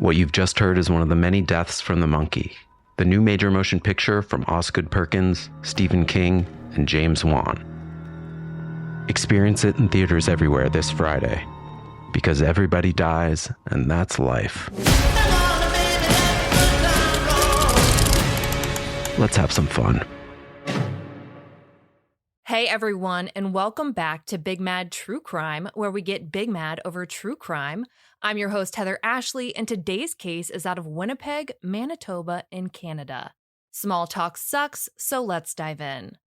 What you've just heard is one of the many deaths from the monkey, the new major motion picture from Osgood Perkins, Stephen King, and James Wan. Experience it in theaters everywhere this Friday, because everybody dies, and that's life. Let's have some fun. Hey everyone, and welcome back to Big Mad True Crime, where we get big mad over true crime. I'm your host, Heather Ashley, and today's case is out of Winnipeg, Manitoba, in Canada. Small talk sucks, so let's dive in.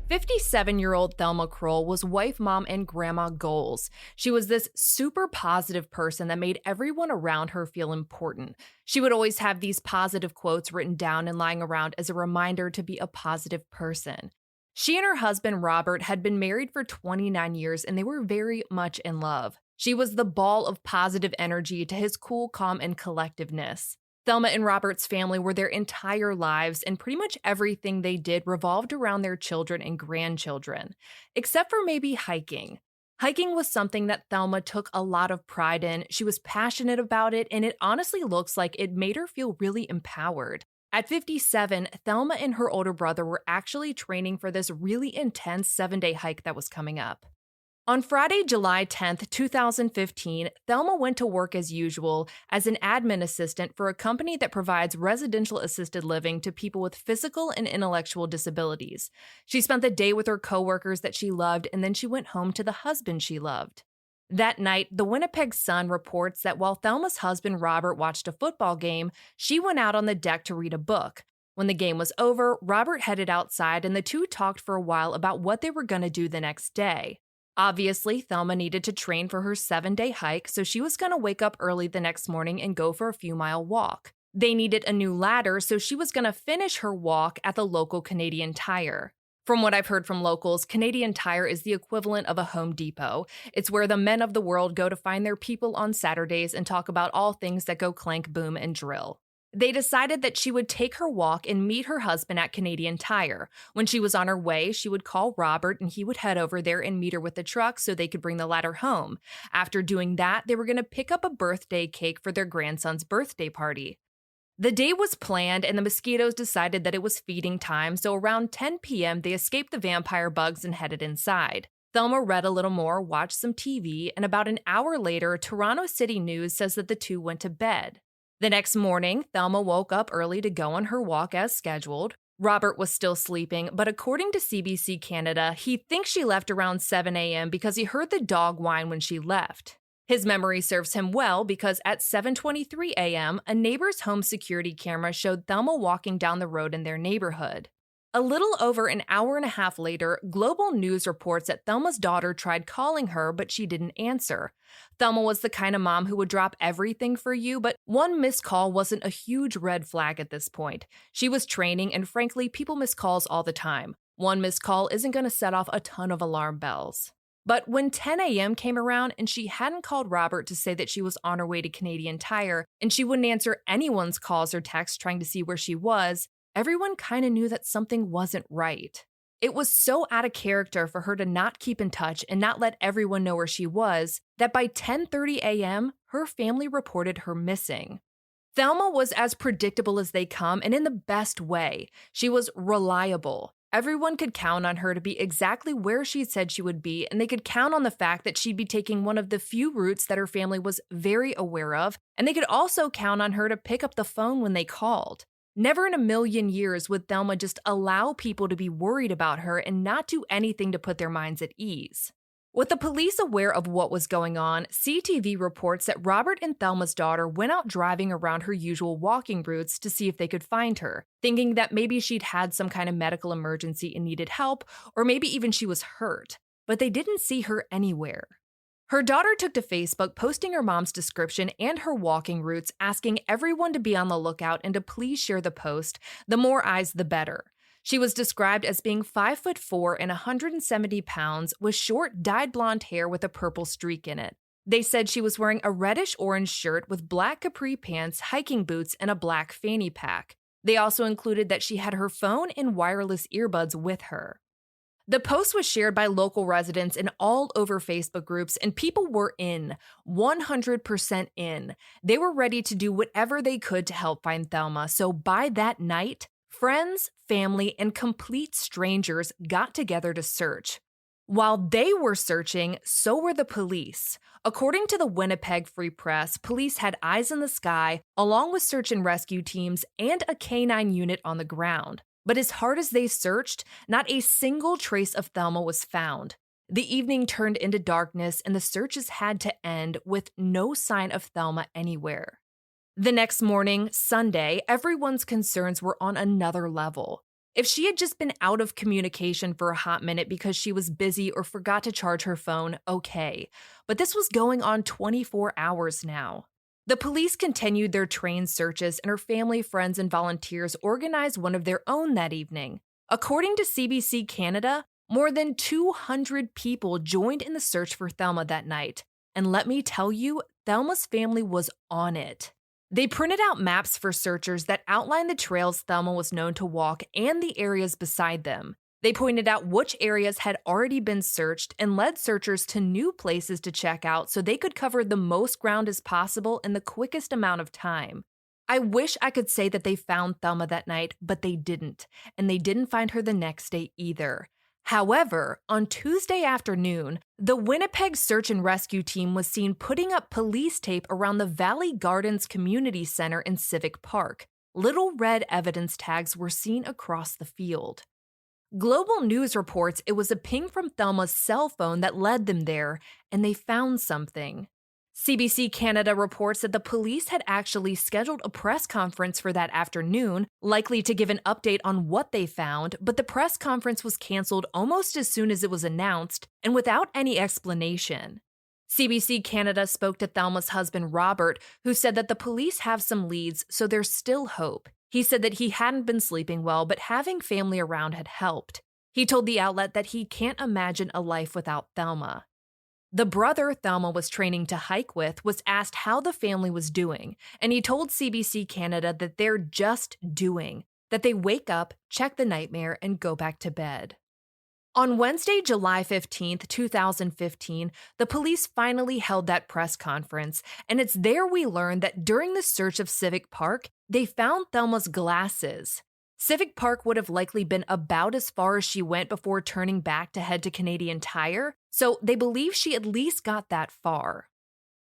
57-year-old Thelma Krull was wife, mom, and grandma goals. She was this super positive person that made everyone around her feel important. She would always have these positive quotes written down and lying around as a reminder to be a positive person. She and her husband, Robert, had been married for 29 years and they were very much in love. She was the ball of positive energy to his cool, calm, and collectiveness. Thelma and Robert's family were their entire lives, and pretty much everything they did revolved around their children and grandchildren, except for maybe hiking. Hiking was something that Thelma took a lot of pride in. She was passionate about it, and it honestly looks like it made her feel really empowered. At 57, Thelma and her older brother were actually training for this really intense 7-day hike that was coming up. On Friday, July 10th, 2015, Thelma went to work as usual as an admin assistant for a company that provides residential assisted living to people with physical and intellectual disabilities. She spent the day with her coworkers that she loved, and then she went home to the husband she loved. That night, the Winnipeg Sun reports that while Thelma's husband Robert watched a football game, she went out on the deck to read a book. When the game was over, Robert headed outside and the two talked for a while about what they were going to do the next day. Obviously, Thelma needed to train for her 7-day hike, so she was going to wake up early the next morning and go for a few-mile walk. They needed a new ladder, so she was going to finish her walk at the local Canadian Tire. From what I've heard from locals, Canadian Tire is the equivalent of a Home Depot. It's where the men of the world go to find their people on Saturdays and talk about all things that go clank, boom, and drill. They decided that she would take her walk and meet her husband at Canadian Tire. When she was on her way, she would call Robert and he would head over there and meet her with the truck so they could bring the ladder home. After doing that, they were going to pick up a birthday cake for their grandson's birthday party. The day was planned and the mosquitoes decided that it was feeding time, so around 10 p.m. they escaped the vampire bugs and headed inside. Thelma read a little more, watched some TV, and about an hour later, Toronto City News says that the two went to bed. The next morning, Thelma woke up early to go on her walk as scheduled. Robert was still sleeping, but according to CBC Canada, he thinks she left around 7 a.m. because he heard the dog whine when she left. His memory serves him well because at 7:23 a.m., a neighbor's home security camera showed Thelma walking down the road in their neighborhood. A little over an hour and a half later, Global News reports that Thelma's daughter tried calling her, but she didn't answer. Thelma was the kind of mom who would drop everything for you, but one missed call wasn't a huge red flag at this point. She was training, and frankly, people miss calls all the time. One missed call isn't going to set off a ton of alarm bells. But when 10 a.m. came around and she hadn't called Robert to say that she was on her way to Canadian Tire, and she wouldn't answer anyone's calls or texts trying to see where she was, everyone kind of knew that something wasn't right. It was so out of character for her to not keep in touch and not let everyone know where she was that by 10:30 a.m., her family reported her missing. Thelma was as predictable as they come, and in the best way. She was reliable. Everyone could count on her to be exactly where she said she would be, and they could count on the fact that she'd be taking one of the few routes that her family was very aware of, and they could also count on her to pick up the phone when they called. Never in a million years would Thelma just allow people to be worried about her and not do anything to put their minds at ease. With the police aware of what was going on, CTV reports that Robert and Thelma's daughter went out driving around her usual walking routes to see if they could find her, thinking that maybe she'd had some kind of medical emergency and needed help, or maybe even she was hurt. But they didn't see her anywhere. Her daughter took to Facebook, posting her mom's description and her walking routes, asking everyone to be on the lookout and to please share the post. The more eyes, the better. She was described as being 5'4" and 170 pounds, with short, dyed blonde hair with a purple streak in it. They said she was wearing a reddish-orange shirt with black capri pants, hiking boots, and a black fanny pack. They also included that she had her phone and wireless earbuds with her. The post was shared by local residents and all over Facebook groups, and people were 100% in. They were ready to do whatever they could to help find Thelma, so by that night, friends, family, and complete strangers got together to search. While they were searching, so were the police. According to the Winnipeg Free Press, police had eyes in the sky, along with search and rescue teams and a canine unit on the ground. But as hard as they searched, not a single trace of Thelma was found. The evening turned into darkness, and the searches had to end with no sign of Thelma anywhere. The next morning, Sunday, everyone's concerns were on another level. If she had just been out of communication for a hot minute because she was busy or forgot to charge her phone, okay. But this was going on 24 hours now. The police continued their trained searches, and her family, friends, and volunteers organized one of their own that evening. According to CBC Canada, more than 200 people joined in the search for Thelma that night. And let me tell you, Thelma's family was on it. They printed out maps for searchers that outlined the trails Thelma was known to walk and the areas beside them. They pointed out which areas had already been searched and led searchers to new places to check out so they could cover the most ground as possible in the quickest amount of time. I wish I could say that they found Thelma that night, but they didn't, and they didn't find her the next day either. However, on Tuesday afternoon, the Winnipeg Search and Rescue Team was seen putting up police tape around the Valley Gardens Community Center in Civic Park. Little red evidence tags were seen across the field. Global News reports it was a ping from Thelma's cell phone that led them there, and they found something. CBC Canada reports that the police had actually scheduled a press conference for that afternoon, likely to give an update on what they found, but the press conference was canceled almost as soon as it was announced, and without any explanation. CBC Canada spoke to Thelma's husband, Robert, who said that the police have some leads, so there's still hope. He said that he hadn't been sleeping well, but having family around had helped. He told the outlet that he can't imagine a life without Thelma. The brother Thelma was training to hike with was asked how the family was doing, and he told CBC Canada that they're just doing, that they wake up, check the nightmare, and go back to bed. On Wednesday, July 15th, 2015, the police finally held that press conference, and it's there we learned that during the search of Civic Park, they found Thelma's glasses. Civic Park would have likely been about as far as she went before turning back to head to Canadian Tire, so they believe she at least got that far.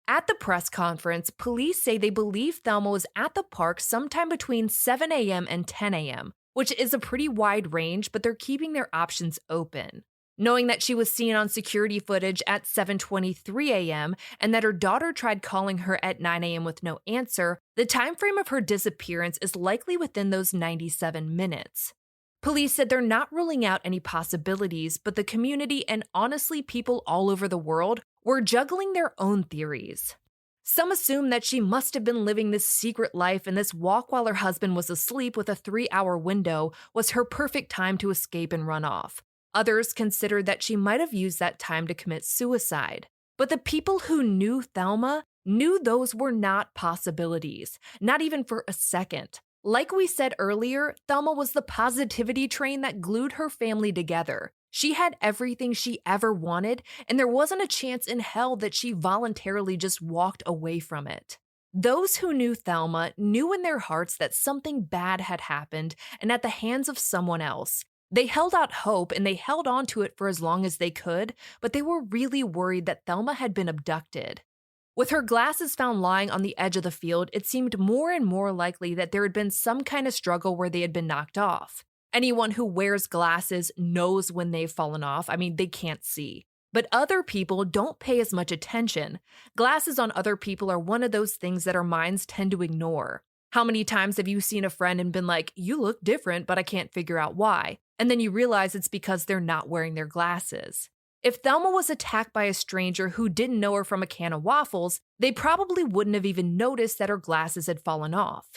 At the press conference, police say they believe Thelma was at the park sometime between 7 a.m. and 10 a.m., which is a pretty wide range, but they're keeping their options open. Knowing that she was seen on security footage at 7:23 a.m. and that her daughter tried calling her at 9 a.m. with no answer, the time frame of her disappearance is likely within those 97 minutes. Police said they're not ruling out any possibilities, but the community and honestly people all over the world were juggling their own theories. Some assume that she must have been living this secret life and this walk while her husband was asleep with a 3-hour window was her perfect time to escape and run off. Others considered that she might have used that time to commit suicide. But the people who knew Thelma knew those were not possibilities, not even for a second. Like we said earlier, Thelma was the positivity train that glued her family together. She had everything she ever wanted, and there wasn't a chance in hell that she voluntarily just walked away from it. Those who knew Thelma knew in their hearts that something bad had happened and at the hands of someone else. They held out hope and they held on to it for as long as they could, but they were really worried that Thelma had been abducted. With her glasses found lying on the edge of the field, it seemed more and more likely that there had been some kind of struggle where they had been knocked off. Anyone who wears glasses knows when they've fallen off. They can't see. But other people don't pay as much attention. Glasses on other people are one of those things that our minds tend to ignore. How many times have you seen a friend and been like, "You look different, but I can't figure out why." And then you realize it's because they're not wearing their glasses. If Thelma was attacked by a stranger who didn't know her from a can of waffles, they probably wouldn't have even noticed that her glasses had fallen off.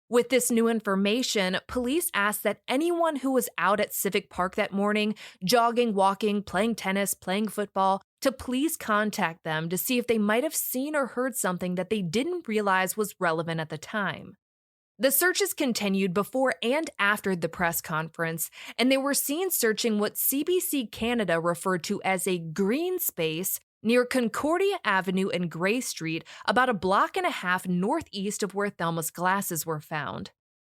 With this new information, police asked that anyone who was out at Civic Park that morning, jogging, walking, playing tennis, playing football, to please contact them to see if they might have seen or heard something that they didn't realize was relevant at the time. The searches continued before and after the press conference, and they were seen searching what CBC Canada referred to as a green space near Concordia Avenue and Gray Street, about a block and a half northeast of where Thelma's glasses were found.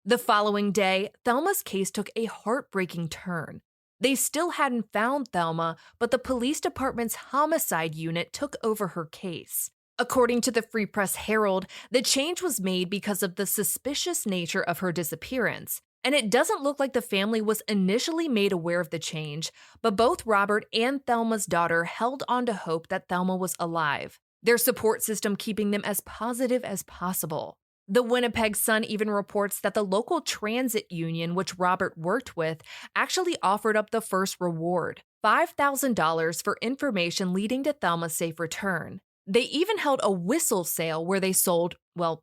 The following day, Thelma's case took a heartbreaking turn. They still hadn't found Thelma, but the police department's homicide unit took over her case. According to the Free Press Herald, the change was made because of the suspicious nature of her disappearance. And it doesn't look like the family was initially made aware of the change, but both Robert and Thelma's daughter held on to hope that Thelma was alive, their support system keeping them as positive as possible. The Winnipeg Sun even reports that the local transit union, which Robert worked with, actually offered up the first reward, $5,000 for information leading to Thelma's safe return. They even held a whistle sale where they sold,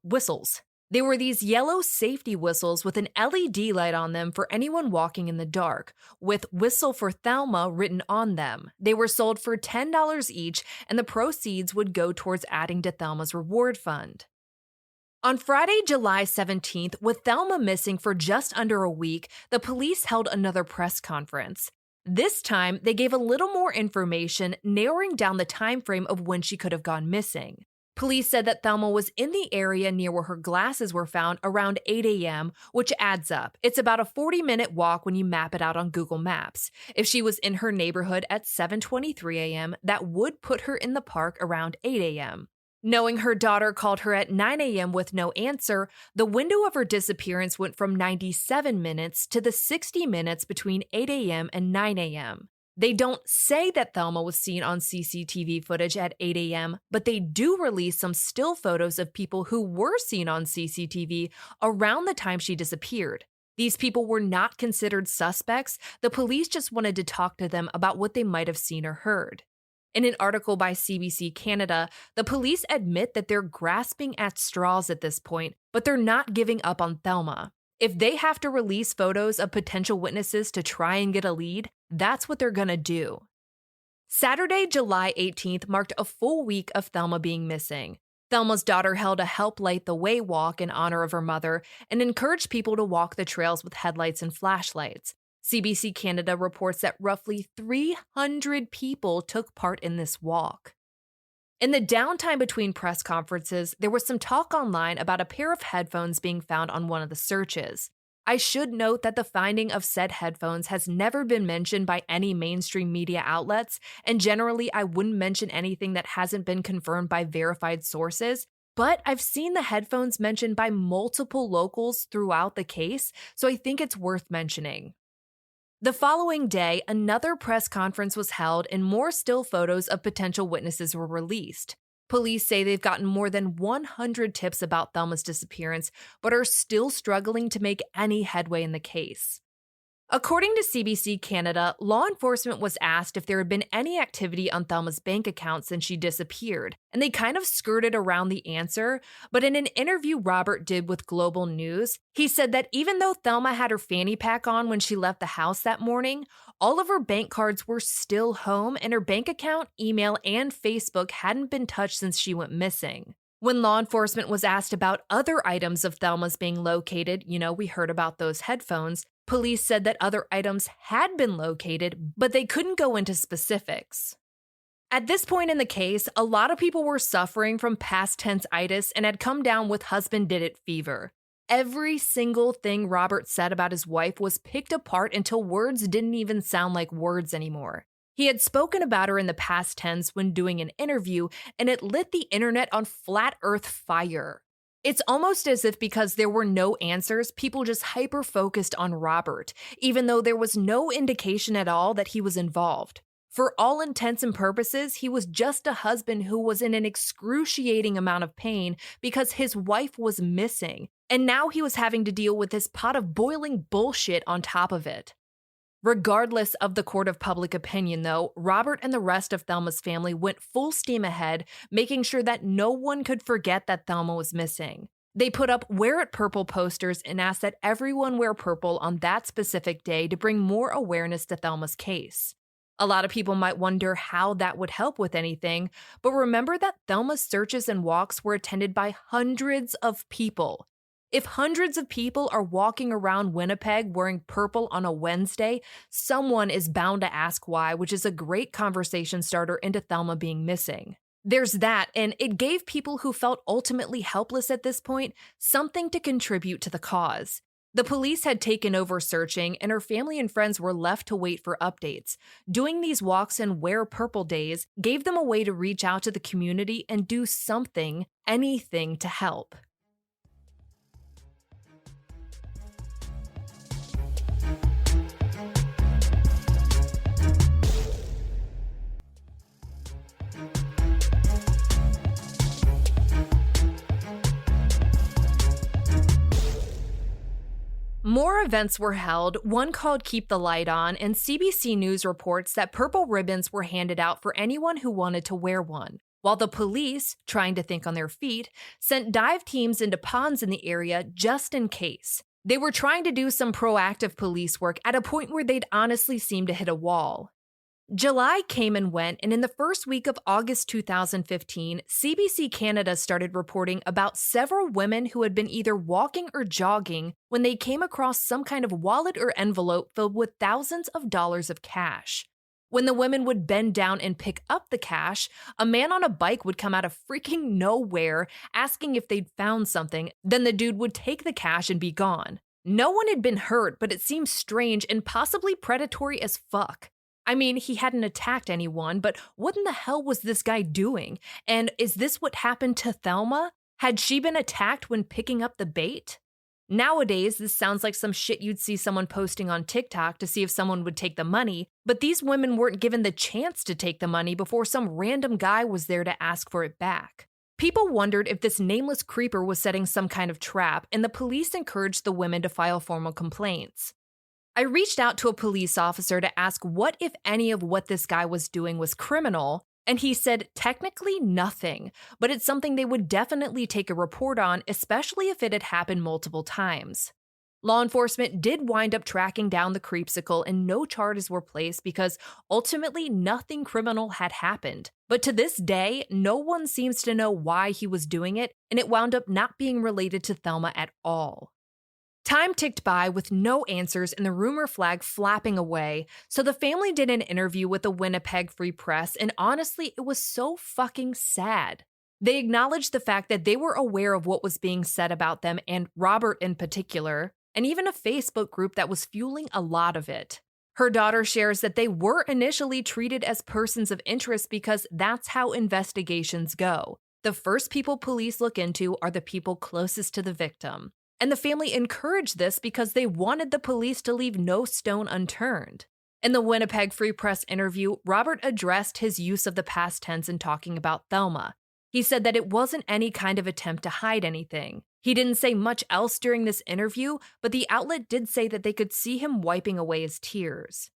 whistles. They were these yellow safety whistles with an LED light on them for anyone walking in the dark, with "Whistle for Thelma" written on them. They were sold for $10 each, and the proceeds would go towards adding to Thelma's reward fund. On Friday, July 17th, with Thelma missing for just under a week, the police held another press conference. This time, they gave a little more information, narrowing down the time frame of when she could have gone missing. Police said that Thelma was in the area near where her glasses were found around 8 a.m., which adds up. It's about a 40-minute walk when you map it out on Google Maps. If she was in her neighborhood at 7:23 a.m., that would put her in the park around 8 a.m. Knowing her daughter called her at 9 a.m. with no answer, the window of her disappearance went from 97 minutes to the 60 minutes between 8 a.m. and 9 a.m. They don't say that Thelma was seen on CCTV footage at 8 a.m., but they do release some still photos of people who were seen on CCTV around the time she disappeared. These people were not considered suspects. The police just wanted to talk to them about what they might have seen or heard. In an article by CBC Canada, the police admit that they're grasping at straws at this point, but they're not giving up on Thelma. If they have to release photos of potential witnesses to try and get a lead, that's what they're gonna do. Saturday, July 18th marked a full week of Thelma being missing. Thelma's daughter held a Help Light the Way walk in honor of her mother and encouraged people to walk the trails with headlights and flashlights. CBC Canada reports that roughly 300 people took part in this walk. In the downtime between press conferences, there was some talk online about a pair of headphones being found on one of the searches. I should note that the finding of said headphones has never been mentioned by any mainstream media outlets, and generally I wouldn't mention anything that hasn't been confirmed by verified sources, but I've seen the headphones mentioned by multiple locals throughout the case, so I think it's worth mentioning. The following day, another press conference was held and more still photos of potential witnesses were released. Police say they've gotten more than 100 tips about Thelma's disappearance, but are still struggling to make any headway in the case. According to CBC Canada, law enforcement was asked if there had been any activity on Thelma's bank account since she disappeared, and they kind of skirted around the answer, but in an interview Robert did with Global News, he said that even though Thelma had her fanny pack on when she left the house that morning, all of her bank cards were still home and her bank account, email, and Facebook hadn't been touched since she went missing. When law enforcement was asked about other items of Thelma's being located, we heard about those headphones, police said that other items had been located, but they couldn't go into specifics. At this point in the case, a lot of people were suffering from past tense-itis and had come down with husband did it fever. Every single thing Robert said about his wife was picked apart until words didn't even sound like words anymore. He had spoken about her in the past tense when doing an interview, and it lit the internet on flat earth fire. It's almost as if because there were no answers, people just hyper-focused on Robert, even though there was no indication at all that he was involved. For all intents and purposes, he was just a husband who was in an excruciating amount of pain because his wife was missing, and now he was having to deal with this pot of boiling bullshit on top of it. Regardless of the court of public opinion, though, Robert and the rest of Thelma's family went full steam ahead, making sure that no one could forget that Thelma was missing. They put up Wear It Purple posters and asked that everyone wear purple on that specific day to bring more awareness to Thelma's case. A lot of people might wonder how that would help with anything, but remember that Thelma's searches and walks were attended by hundreds of people. If hundreds of people are walking around Winnipeg wearing purple on a Wednesday, someone is bound to ask why, which is a great conversation starter into Thelma being missing. There's that, and it gave people who felt ultimately helpless at this point something to contribute to the cause. The police had taken over searching, and her family and friends were left to wait for updates. Doing these walks and Wear Purple days gave them a way to reach out to the community and do something, anything to help. More events were held, one called Keep the Light On, and CBC News reports that purple ribbons were handed out for anyone who wanted to wear one, while the police, trying to think on their feet, sent dive teams into ponds in the area just in case. They were trying to do some proactive police work at a point where they'd honestly seemed to hit a wall. July came and went, and in the first week of August 2015, CBC Canada started reporting about several women who had been either walking or jogging when they came across some kind of wallet or envelope filled with thousands of dollars of cash. When the women would bend down and pick up the cash, a man on a bike would come out of freaking nowhere asking if they'd found something, then the dude would take the cash and be gone. No one had been hurt, but it seemed strange and possibly predatory as fuck. I mean, he hadn't attacked anyone, but what in the hell was this guy doing? And is this what happened to Thelma? Had she been attacked when picking up the bait? Nowadays, this sounds like some shit you'd see someone posting on TikTok to see if someone would take the money, but these women weren't given the chance to take the money before some random guy was there to ask for it back. People wondered if this nameless creeper was setting some kind of trap, and the police encouraged the women to file formal complaints. I reached out to a police officer to ask what, if any, of what this guy was doing was criminal, and he said technically nothing, but it's something they would definitely take a report on, especially if it had happened multiple times. Law enforcement did wind up tracking down the creepsicle, and no charges were placed because ultimately nothing criminal had happened. But to this day, no one seems to know why he was doing it, and it wound up not being related to Thelma at all. Time ticked by with no answers and the rumor flag flapping away, so the family did an interview with the Winnipeg Free Press, and honestly, it was so fucking sad. They acknowledged the fact that they were aware of what was being said about them, and Robert in particular, and even a Facebook group that was fueling a lot of it. Her daughter shares that they were initially treated as persons of interest because that's how investigations go. The first people police look into are the people closest to the victim. And the family encouraged this because they wanted the police to leave no stone unturned. In the Winnipeg Free Press interview, Robert addressed his use of the past tense in talking about Thelma. He said that it wasn't any kind of attempt to hide anything. He didn't say much else during this interview, but the outlet did say that they could see him wiping away his tears.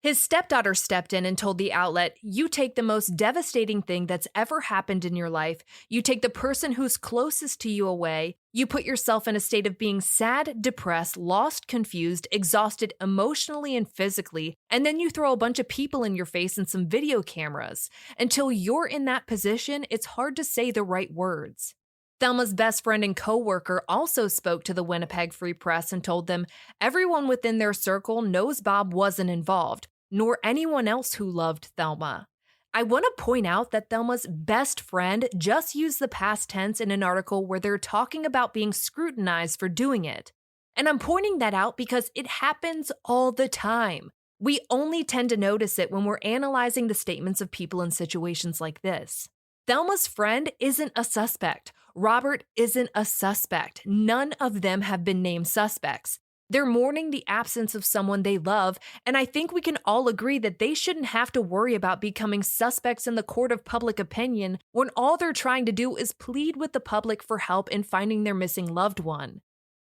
His stepdaughter stepped in and told the outlet, "You take the most devastating thing that's ever happened in your life, you take the person who's closest to you away, you put yourself in a state of being sad, depressed, lost, confused, exhausted emotionally and physically, and then you throw a bunch of people in your face and some video cameras. Until you're in that position, it's hard to say the right words." Thelma's best friend and co-worker also spoke to the Winnipeg Free Press and told them everyone within their circle knows Bob wasn't involved, nor anyone else who loved Thelma. I want to point out that Thelma's best friend just used the past tense in an article where they're talking about being scrutinized for doing it. And I'm pointing that out because it happens all the time. We only tend to notice it when we're analyzing the statements of people in situations like this. Thelma's friend isn't a suspect. Robert isn't a suspect. None of them have been named suspects. They're mourning the absence of someone they love, and I think we can all agree that they shouldn't have to worry about becoming suspects in the court of public opinion when all they're trying to do is plead with the public for help in finding their missing loved one.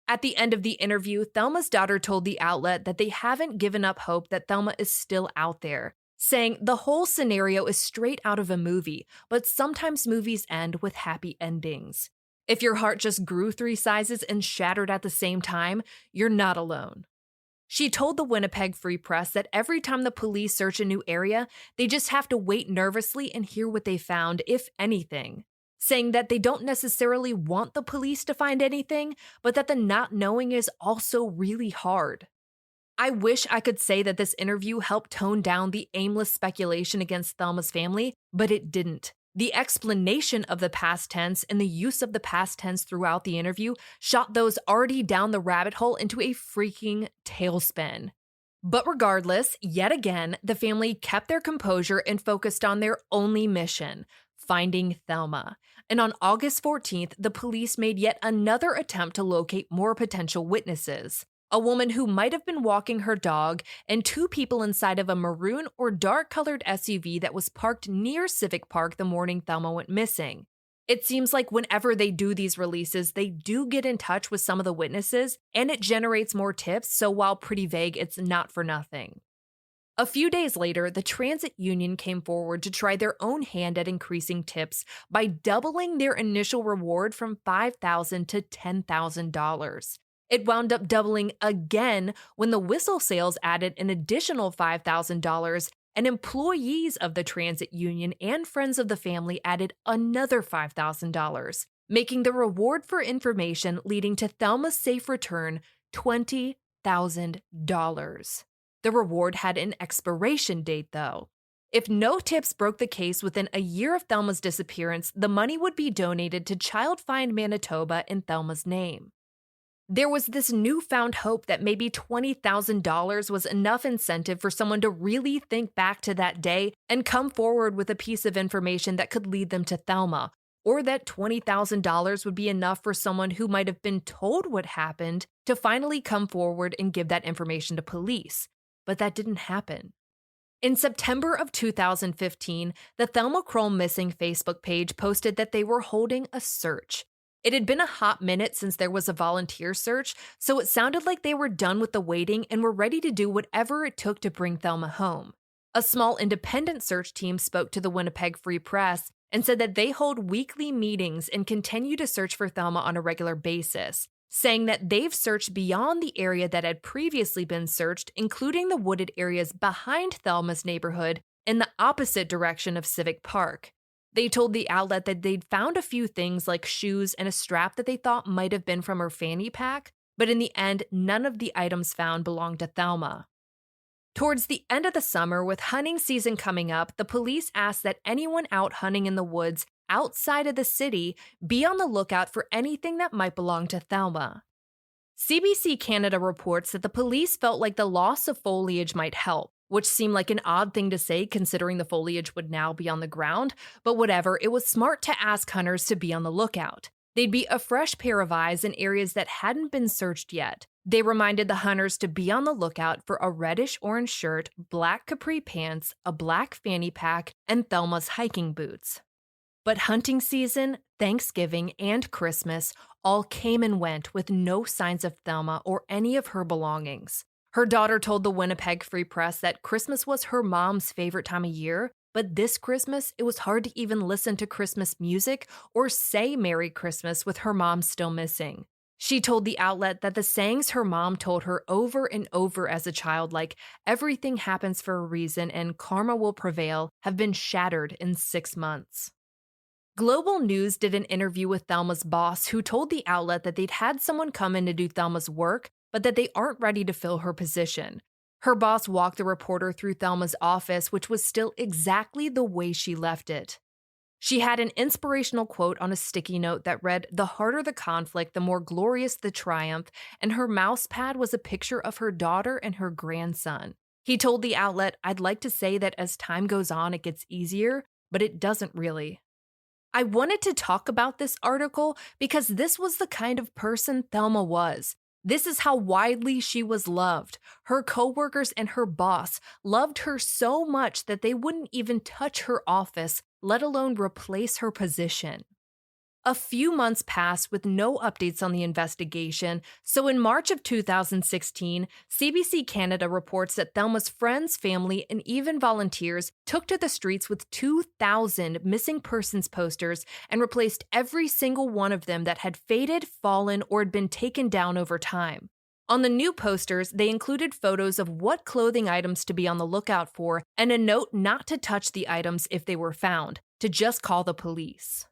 At the end of the interview, Thelma's daughter told the outlet that they haven't given up hope that Thelma is still out there, saying the whole scenario is straight out of a movie, but sometimes movies end with happy endings. If your heart just grew 3 sizes and shattered at the same time, you're not alone. She told the Winnipeg Free Press that every time the police search a new area, they just have to wait nervously and hear what they found, if anything. saying that they don't necessarily want the police to find anything, but that the not knowing is also really hard. I wish I could say that this interview helped tone down the aimless speculation against Thelma's family, but it didn't. The explanation of the past tense and the use of the past tense throughout the interview shot those already down the rabbit hole into a freaking tailspin. But regardless, yet again, the family kept their composure and focused on their only mission, finding Thelma. And on August 14th, the police made yet another attempt to locate more potential witnesses. A woman who might have been walking her dog, and two people inside of a maroon or dark-colored SUV that was parked near Civic Park the morning Thelma went missing. It seems like whenever they do these releases, they do get in touch with some of the witnesses, and it generates more tips, so while pretty vague, it's not for nothing. A few days later, the transit union came forward to try their own hand at increasing tips by doubling their initial reward from $5,000 to $10,000. It wound up doubling again when the whistle sales added an additional $5,000, and employees of the transit union and friends of the family added another $5,000, making the reward for information leading to Thelma's safe return $20,000. The reward had an expiration date, though. If no tips broke the case within a year of Thelma's disappearance, the money would be donated to Child Find Manitoba in Thelma's name. There was this newfound hope that maybe $20,000 was enough incentive for someone to really think back to that day and come forward with a piece of information that could lead them to Thelma, or that $20,000 would be enough for someone who might have been told what happened to finally come forward and give that information to police. But that didn't happen. In September of 2015, the Thelma Krull Missing Facebook page posted that they were holding a search. It had been a hot minute since there was a volunteer search, so it sounded like they were done with the waiting and were ready to do whatever it took to bring Thelma home. A small independent search team spoke to the Winnipeg Free Press and said that they hold weekly meetings and continue to search for Thelma on a regular basis, saying that they've searched beyond the area that had previously been searched, including the wooded areas behind Thelma's neighborhood in the opposite direction of Civic Park. They told the outlet that they'd found a few things like shoes and a strap that they thought might have been from her fanny pack, but in the end, none of the items found belonged to Thelma. Towards the end of the summer, with hunting season coming up, the police asked that anyone out hunting in the woods outside of the city be on the lookout for anything that might belong to Thelma. CBC Canada reports that the police felt like the loss of foliage might help, which seemed like an odd thing to say considering the foliage would now be on the ground, but whatever, it was smart to ask hunters to be on the lookout. They'd be a fresh pair of eyes in areas that hadn't been searched yet. They reminded the hunters to be on the lookout for a reddish-orange shirt, black capri pants, a black fanny pack, and Thelma's hiking boots. But hunting season, Thanksgiving, and Christmas all came and went with no signs of Thelma or any of her belongings. Her daughter told the Winnipeg Free Press that Christmas was her mom's favorite time of year, but this Christmas, it was hard to even listen to Christmas music or say Merry Christmas with her mom still missing. She told the outlet that the sayings her mom told her over and over as a child, like everything happens for a reason and karma will prevail, have been shattered in 6 months. Global News did an interview with Thelma's boss, who told the outlet that they'd had someone come in to do Thelma's work, but that they aren't ready to fill her position. Her boss walked the reporter through Thelma's office, which was still exactly the way she left it. She had an inspirational quote on a sticky note that read, "The harder the conflict, the more glorious the triumph," and her mouse pad was a picture of her daughter and her grandson. He told the outlet, "I'd like to say that as time goes on, it gets easier, but it doesn't really." I wanted to talk about this article because this was the kind of person Thelma was. This is how widely she was loved. Her coworkers and her boss loved her so much that they wouldn't even touch her office, let alone replace her position. A few months passed with no updates on the investigation, so in March of 2016, CBC Canada reports that Thelma's friends, family, and even volunteers took to the streets with 2,000 missing persons posters and replaced every single one of them that had faded, fallen, or had been taken down over time. On the new posters, they included photos of what clothing items to be on the lookout for and a note not to touch the items if they were found, to just call the police.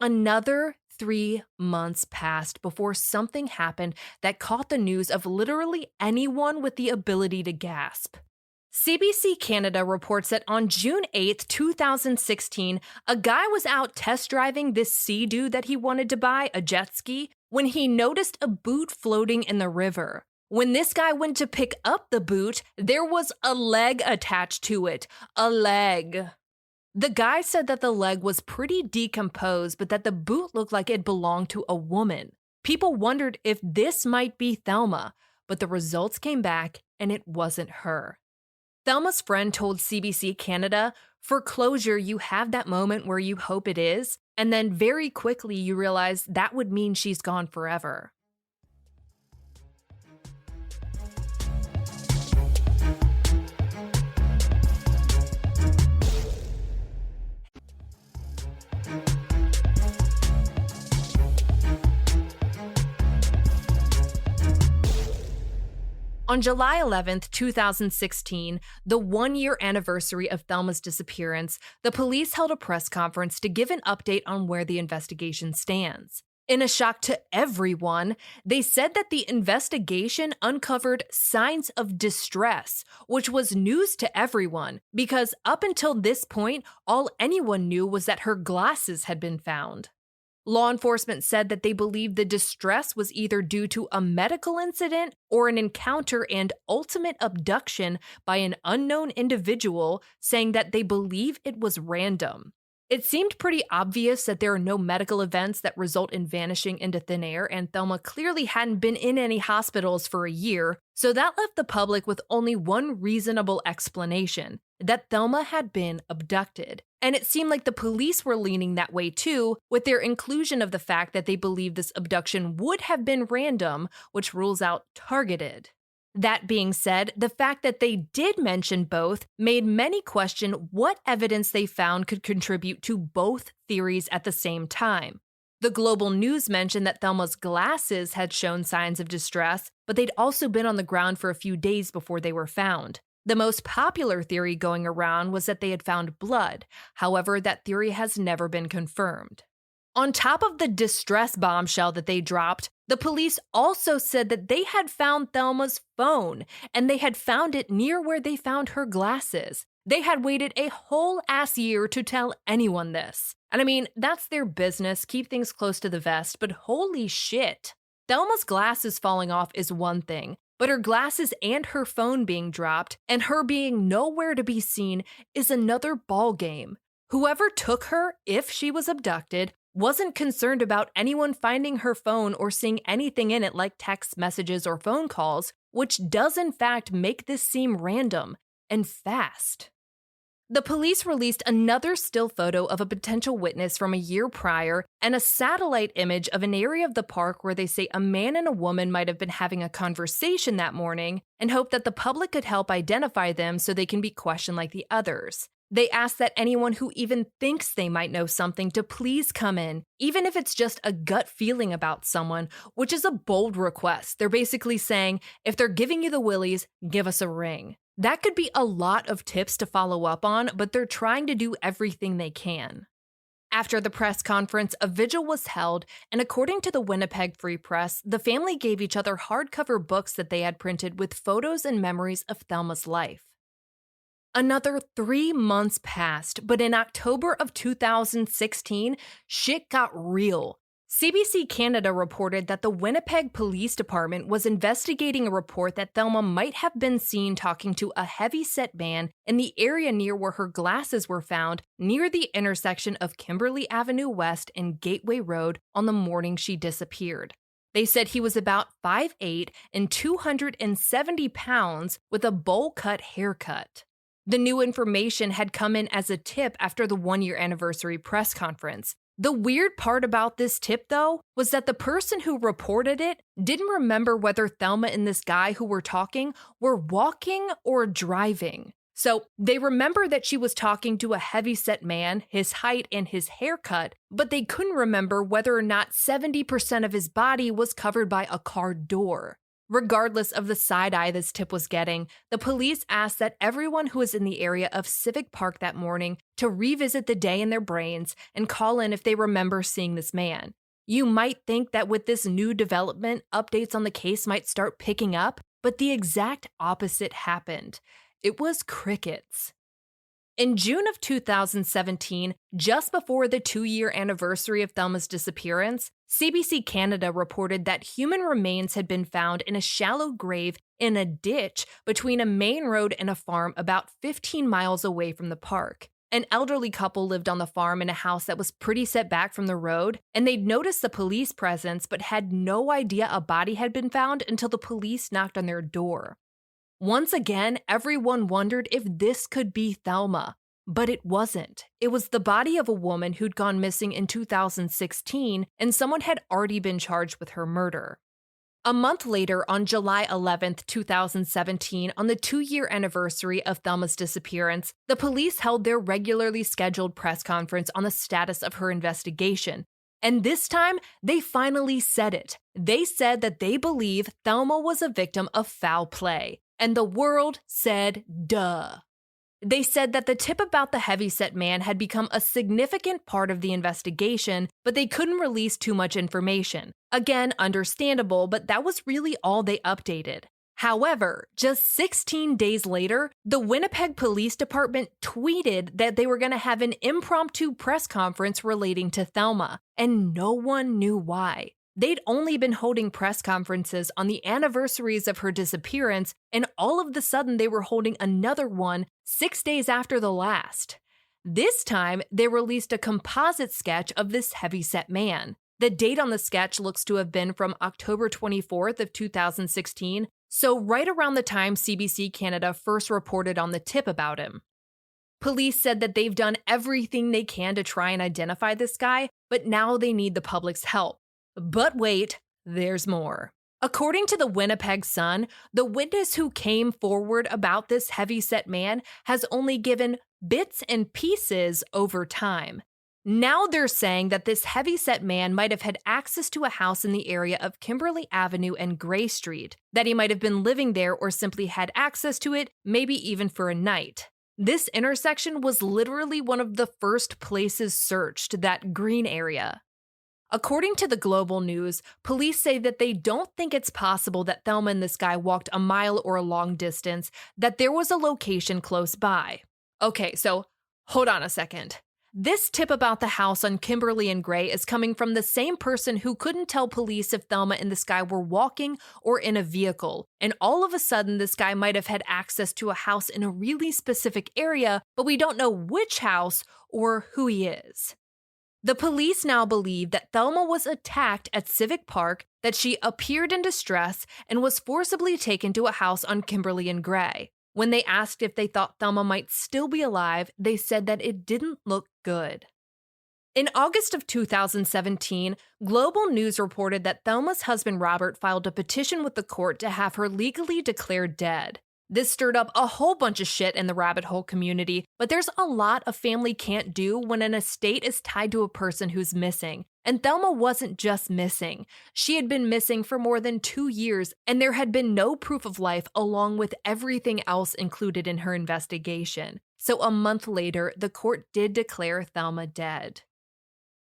Another 3 months passed before something happened that caught the news of literally anyone with the ability to gasp. CBC Canada reports that on June 8, 2016, a guy was out test driving this Sea-Doo that he wanted to buy, a jet ski, when he noticed a boot floating in the river. When this guy went to pick up the boot, there was a leg attached to it. A leg. The guy said that the leg was pretty decomposed, but that the boot looked like it belonged to a woman. People wondered if this might be Thelma, but the results came back and it wasn't her. Thelma's friend told CBC Canada, "For closure, you have that moment where you hope it is, and then very quickly you realize that would mean she's gone forever." On July 11th, 2016, the one-year anniversary of Thelma's disappearance, the police held a press conference to give an update on where the investigation stands. In a shock to everyone, they said that the investigation uncovered signs of distress, which was news to everyone, because up until this point, all anyone knew was that her glasses had been found. Law enforcement said that they believed the distress was either due to a medical incident or an encounter and ultimate abduction by an unknown individual, saying that they believe it was random. It seemed pretty obvious that there are no medical events that result in vanishing into thin air, and Thelma clearly hadn't been in any hospitals for a year, so that left the public with only one reasonable explanation, that Thelma had been abducted. And it seemed like the police were leaning that way too, with their inclusion of the fact that they believed this abduction would have been random, which rules out targeted. That being said, the fact that they did mention both made many question what evidence they found could contribute to both theories at the same time. The Global News mentioned that Thelma's glasses had shown signs of distress, but they'd also been on the ground for a few days before they were found. The most popular theory going around was that they had found blood. However, that theory has never been confirmed. On top of the distress bombshell that they dropped, the police also said that they had found Thelma's phone, and they had found it near where they found her glasses. They had waited a whole ass year to tell anyone this. And I mean, that's their business, keep things close to the vest, but holy shit. Thelma's glasses falling off is one thing, but her glasses and her phone being dropped, and her being nowhere to be seen, is another ballgame. Whoever took her, if she was abducted, wasn't concerned about anyone finding her phone or seeing anything in it like text messages or phone calls, which does in fact make this seem random and fast. The police released another still photo of a potential witness from a year prior and a satellite image of an area of the park where they say a man and a woman might have been having a conversation that morning, and hope that the public could help identify them so they can be questioned like the others. They ask that anyone who even thinks they might know something to please come in, even if it's just a gut feeling about someone, which is a bold request. They're basically saying, if they're giving you the willies, give us a ring. That could be a lot of tips to follow up on, but they're trying to do everything they can. After the press conference, a vigil was held, and according to the Winnipeg Free Press, the family gave each other hardcover books that they had printed with photos and memories of Thelma's life. Another 3 months passed, but in October of 2016, shit got real. CBC Canada reported that the Winnipeg Police Department was investigating a report that Thelma might have been seen talking to a heavy-set man in the area near where her glasses were found, near the intersection of Kimberley Avenue West and Gateway Road on the morning she disappeared. They said he was about 5'8" and 270 pounds with a bowl-cut haircut. The new information had come in as a tip after the one-year anniversary press conference. The weird part about this tip, though, was that the person who reported it didn't remember whether Thelma and this guy who were talking were walking or driving. So they remember that she was talking to a heavy-set man, his height and his haircut, but they couldn't remember whether or not 70% of his body was covered by a car door. Regardless of the side eye this tip was getting, the police asked that everyone who was in the area of Civic Park that morning to revisit the day in their brains and call in if they remember seeing this man. You might think that with this new development, updates on the case might start picking up, but the exact opposite happened. It was crickets. In June of 2017, just before the 2-year anniversary of Thelma's disappearance, CBC Canada reported that human remains had been found in a shallow grave in a ditch between a main road and a farm about 15 miles away from the park. An elderly couple lived on the farm in a house that was pretty set back from the road, and they'd noticed the police presence but had no idea a body had been found until the police knocked on their door. Once again, everyone wondered if this could be Thelma, but it wasn't. It was the body of a woman who'd gone missing in 2016, and someone had already been charged with her murder. A month later, on July 11th, 2017, on the 2-year anniversary of Thelma's disappearance, the police held their regularly scheduled press conference on the status of her investigation. And this time, they finally said it. They said that they believe Thelma was a victim of foul play. And the world said, duh. They said that the tip about the heavyset man had become a significant part of the investigation, but they couldn't release too much information. Again, understandable, but that was really all they updated. However, just 16 days later, the Winnipeg Police Department tweeted that they were going to have an impromptu press conference relating to Thelma, and no one knew why. They'd only been holding press conferences on the anniversaries of her disappearance, and all of a sudden they were holding another one 6 days after the last. This time, they released a composite sketch of this heavyset man. The date on the sketch looks to have been from October 24th of 2016, so right around the time CBC Canada first reported on the tip about him. Police said that they've done everything they can to try and identify this guy, but now they need the public's help. But wait, there's more. According to the Winnipeg Sun, the witness who came forward about this heavyset man has only given bits and pieces over time. Now they're saying that this heavyset man might have had access to a house in the area of Kimberley Avenue and Gray Street, that he might have been living there or simply had access to it, maybe even for a night. This intersection was literally one of the first places searched, that green area. According to the Global News, police say that they don't think it's possible that Thelma and this guy walked a mile or a long distance, that there was a location close by. Okay, so hold on a second. This tip about the house on Kimberley and Gray is coming from the same person who couldn't tell police if Thelma and this guy were walking or in a vehicle, and all of a sudden this guy might have had access to a house in a really specific area, but we don't know which house or who he is. The police now believe that Thelma was attacked at Civic Park, that she appeared in distress, and was forcibly taken to a house on Kimberley and Gray. When they asked if they thought Thelma might still be alive, they said that it didn't look good. In August of 2017, Global News reported that Thelma's husband Robert filed a petition with the court to have her legally declared dead. This stirred up a whole bunch of shit in the rabbit hole community, but there's a lot a family can't do when an estate is tied to a person who's missing. And Thelma wasn't just missing. She had been missing for more than 2 years, and there had been no proof of life along with everything else included in her investigation. So a month later, the court did declare Thelma dead.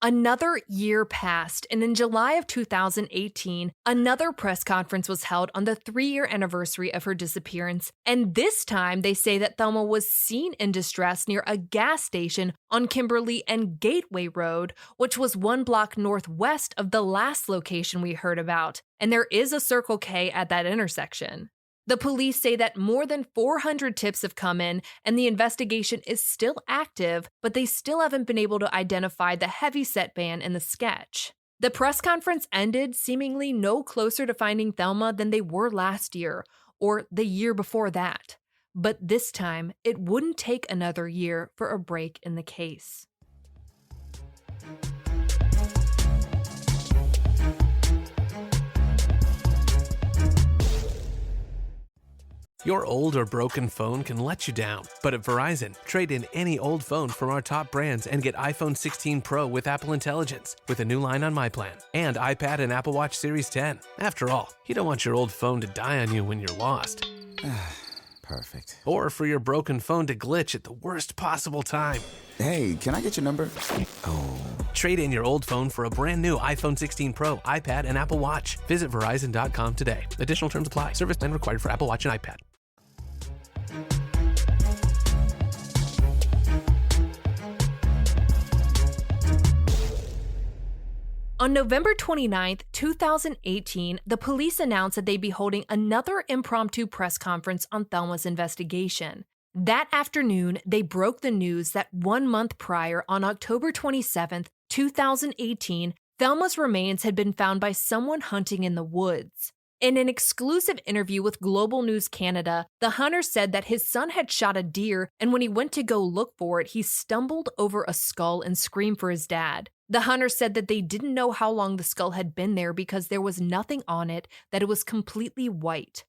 Another year passed, and in July of 2018, another press conference was held on the 3-year anniversary of her disappearance, and this time they say that Thelma was seen in distress near a gas station on Kimberley and Gateway Road, which was 1 block northwest of the last location we heard about, and there is a Circle K at that intersection. The police say that more than 400 tips have come in, and the investigation is still active, but they still haven't been able to identify the heavyset man in the sketch. The press conference ended seemingly no closer to finding Thelma than they were last year, or the year before that. But this time, it wouldn't take another year for a break in the case. Your old or broken phone can let you down, but at Verizon, trade in any old phone from our top brands and get iPhone 16 Pro with Apple Intelligence with a new line on My Plan and iPad and Apple Watch Series 10. After all, you don't want your old phone to die on you when you're lost. Perfect. Or for your broken phone to glitch at the worst possible time. Hey, can I get your number? Oh. Trade in your old phone for a brand new iPhone 16 Pro, iPad, and Apple Watch. Visit Verizon.com today. Additional terms apply. Service plan required for Apple Watch and iPad. On November 29th, 2018, the police announced that they'd be holding another impromptu press conference on Thelma's investigation. That afternoon, they broke the news that 1 month prior, on October 27th, 2018, Thelma's remains had been found by someone hunting in the woods. In an exclusive interview with Global News Canada, the hunter said that his son had shot a deer, and when he went to go look for it, he stumbled over a skull and screamed for his dad. The hunter said that they didn't know how long the skull had been there because there was nothing on it, that it was completely white.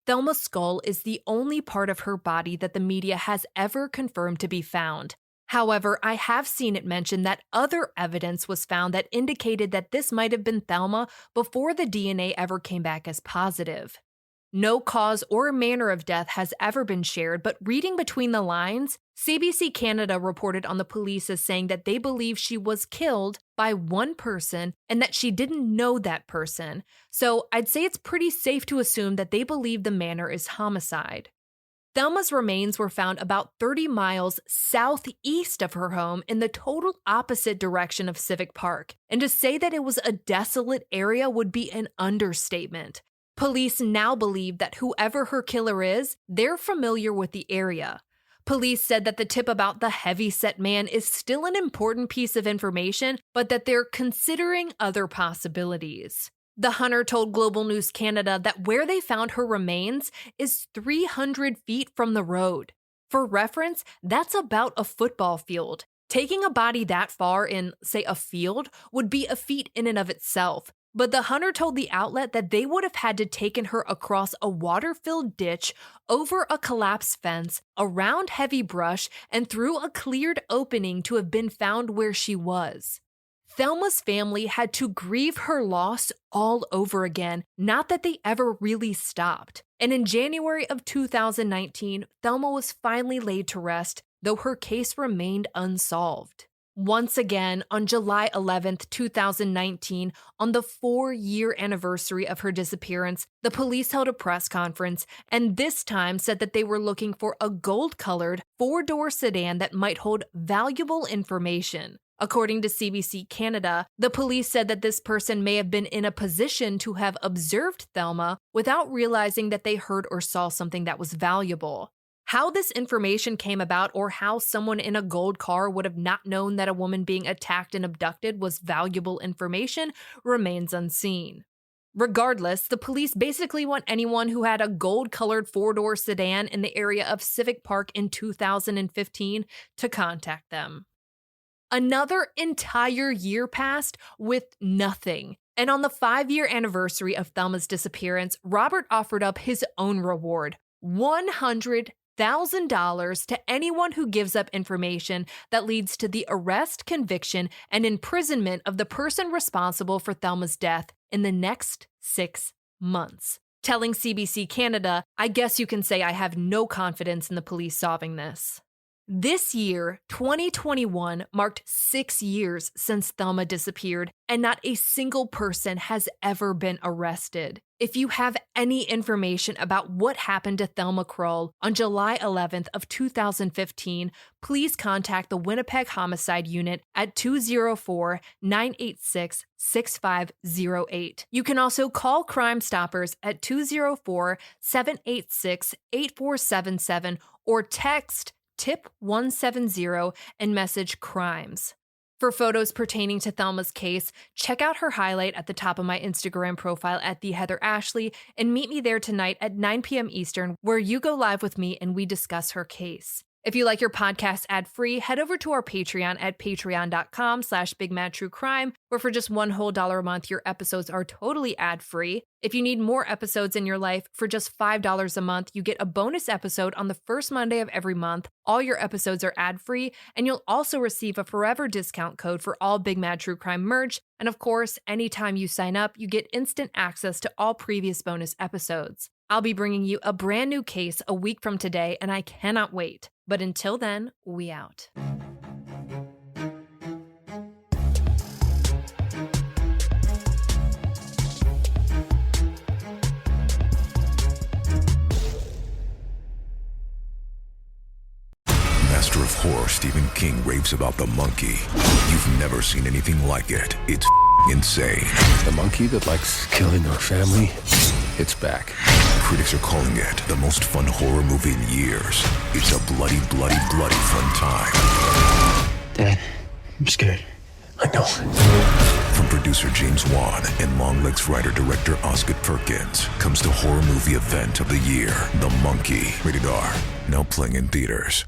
Thelma's skull is the only part of her body that the media has ever confirmed to be found. However, I have seen it mentioned that other evidence was found that indicated that this might have been Thelma before the DNA ever came back as positive. No cause or manner of death has ever been shared, but reading between the lines, CBC Canada reported on the police as saying that they believe she was killed by one person and that she didn't know that person. So I'd say it's pretty safe to assume that they believe the manner is homicide. Thelma's remains were found about 30 miles southeast of her home in the total opposite direction of Civic Park, and to say that it was a desolate area would be an understatement. Police now believe that whoever her killer is, they're familiar with the area. Police said that the tip about the heavy-set man is still an important piece of information, but that they're considering other possibilities. The hunter told Global News Canada that where they found her remains is 300 feet from the road. For reference, that's about a football field. Taking a body that far in, say, a field would be a feat in and of itself. But the hunter told the outlet that they would have had to taken her across a water-filled ditch, over a collapsed fence, around heavy brush, and through a cleared opening to have been found where she was. Thelma's family had to grieve her loss all over again, not that they ever really stopped. And in January of 2019, Thelma was finally laid to rest, though her case remained unsolved. Once again, on July 11th, 2019, on the 4-year anniversary of her disappearance, the police held a press conference and this time said that they were looking for a gold-colored 4-door sedan that might hold valuable information. According to CBC Canada, the police said that this person may have been in a position to have observed Thelma without realizing that they heard or saw something that was valuable. How this information came about or how someone in a gold car would have not known that a woman being attacked and abducted was valuable information remains unseen. Regardless, the police basically want anyone who had a gold-colored 4-door sedan in the area of Civic Park in 2015 to contact them. Another entire year passed with nothing. And on the 5-year anniversary of Thelma's disappearance, Robert offered up his own reward, $100,000 to anyone who gives up information that leads to the arrest, conviction, and imprisonment of the person responsible for Thelma's death in the next 6 months. Telling CBC Canada, I guess you can say I have no confidence in the police solving this. This year, 2021, marked 6 years since Thelma disappeared, and not a single person has ever been arrested. If you have any information about what happened to Thelma Krull on July 11th of 2015, please contact the Winnipeg Homicide Unit at 204-986-6508. You can also call Crime Stoppers at 204-786-8477 or text Tip 170 and message crimes. For photos pertaining to Thelma's case, check out her highlight at the top of my Instagram profile at @TheHeatherAshley and meet me there tonight at 9 p.m. Eastern, where you go live with me and we discuss her case. If you like your podcast ad-free, head over to our Patreon at patreon.com/BigMadTrueCrime, where for just $1 whole a month, your episodes are totally ad-free. If you need more episodes in your life, for just $5 a month, you get a bonus episode on the first Monday of every month. All your episodes are ad-free, and you'll also receive a forever discount code for all Big Mad True Crime merch. And of course, anytime you sign up, you get instant access to all previous bonus episodes. I'll be bringing you a brand new case a week from today, and I cannot wait. But until then, we out. Master of horror Stephen King raves about the monkey. You've never seen anything like it. It's insane. The monkey that likes killing our family, it's back. Critics are calling it the most fun horror movie in years. It's a bloody, bloody, bloody fun time. Dad, I'm scared. I know. From producer James Wan and Longlegs writer-director Osgood Perkins comes the horror movie event of the year, The Monkey. Rated R. Now playing in theaters.